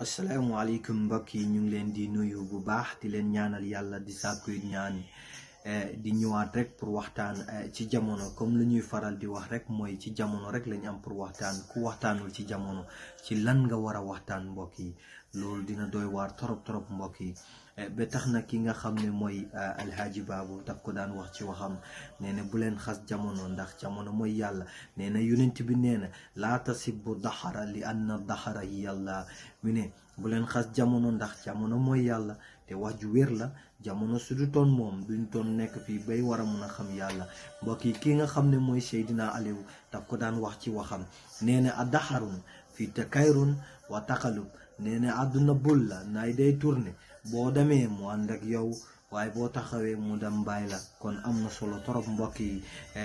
asalaamaaleykum mbokk yi ñu ngi leen di nuyu bu baax di leen ñaanal yàlla di sàkku ñaan di ñëwaat rek pour waxtaan ci jamono comme lu ñuy faral di wax rek mooy ci jamono rek lañ am pour waxtaan ku waxtaanul ci jamono ci lan nga war a waxtaan mbokk yi loolu dina doy waar trop mbokk yi ba tax na ki nga xam ne mooy alhaaji baabu daf ko daan wax ci waxam nee na bu leen xas jamono ndax jamono mooy yàlla nee na yonent bi nee na laa tasibbu daxara li anna daxara yàlla mu ne bu leen xas jamono ndax jamono mooy yàlla te wax ju wér la jamono su du toon moom duñ toon nekk fii bay war a mun a xam yàlla mbokk yi ki nga xam ne mooy Seydina Aliou daf ko daan wax ci waxam nee na a daxarun fii te kayrun wa taqalub nee na àdduna bul la naay day tourné boo demee mu ànd ak yow waaye boo taxawee mu dem bàyyi la kon am na solo torop mbokk yi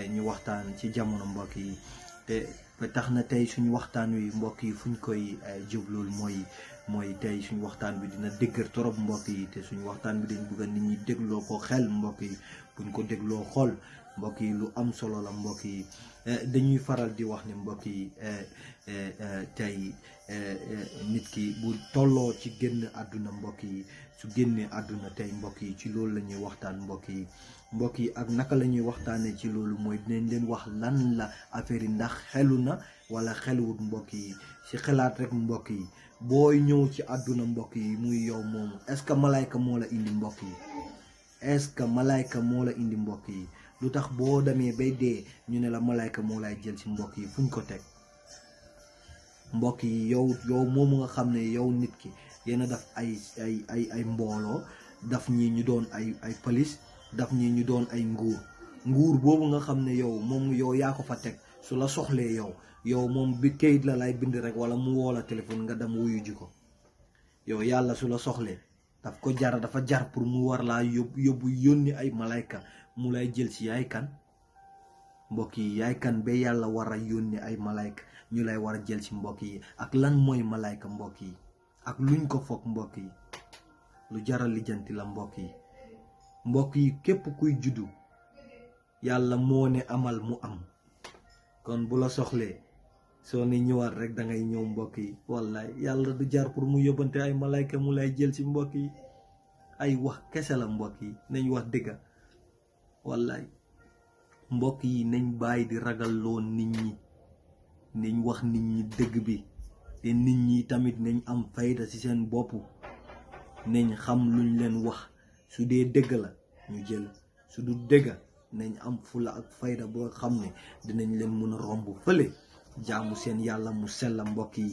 ñu waxtaan ci jamono mbokk yi te ba tax na tey suñu waxtaan wi mbokk yi fuñ koy jublul mooy tey suñu waxtaan bi dina dëgër torop mbokk yi te suñu waxtaan bi dañ bëgg nit ñi dégloo ko xel mbokk yi buñ ko dégloo xol mbokk yi lu am solo la mbokk yi dañuy faral di wax ne mbokk yi tey nit ki bu tolloo ci génn àdduna mbokk yi su génnee àdduna tey mbokk yi ci loolu la ñuy waxtaan mbokk yi ak naka la ñuy waxtaanee ci loolu mooy dinañ leen wax lan la affaire yi ndax xelu na wala xeluwut mbokk yi ci xalaat rek mbokk yi booy ñëw ci àdduna mbokk yi muy yow moomu est-ce que malayka moo la indi mbokk yi est-ce que malayka moo la indi mbokk yi lu tax boo demee bay dee ñu ne la malayka moo lay jël ci mbokk yi fuñ ko teg mbokk yi yow moomu nga xam ne yow nit ki yéena daf ay mbooloo daf ñi ñu doon ay police daf ñi ñu doon ay nguur boobu nga xam ne yow moom yow yaa ko fa teg su la soxlee yow moom bi kayit la lay bind rek wala mu woo la téléphone nga dem wuyu ji ko yow yàlla su la soxlee dafa jar pour mu war laa yóbbu yónni ay malayka mu lay jël ci yaay kan mbokk yi yaay kan ba yàlla war a yónni ay malayka ñu lay war a jël ci mbokk yi ak lan mooy malayka mbokk yi ak luñ ko foog mbokk yi lu jaral lijjanti la mbokk yi képp kuy juddu yàlla moo ne amal mu am kon bu la soxlee soo ne ñëwaat rek da ngay ñëw mbokk yi wallaay yàlla du jar pour mu yóbbante ay malayka mu lay jël ci mbokk yi ay wax kese la mbokk yi nañ wax dëgga wallaay mbokk yi nañ bàyyi di ragal loo nit ñi nañ wax nit ñi dëgg bi te nit ñi tamit nañ am fayda ci seen bopp nañ xam luñ leen wax su dee dëgg la ñu jël su du dëgga nañ am fula ak fayda boo xam ne dinañ leen mën a romb fële jaamu seen yàlla mu sell mbokk yi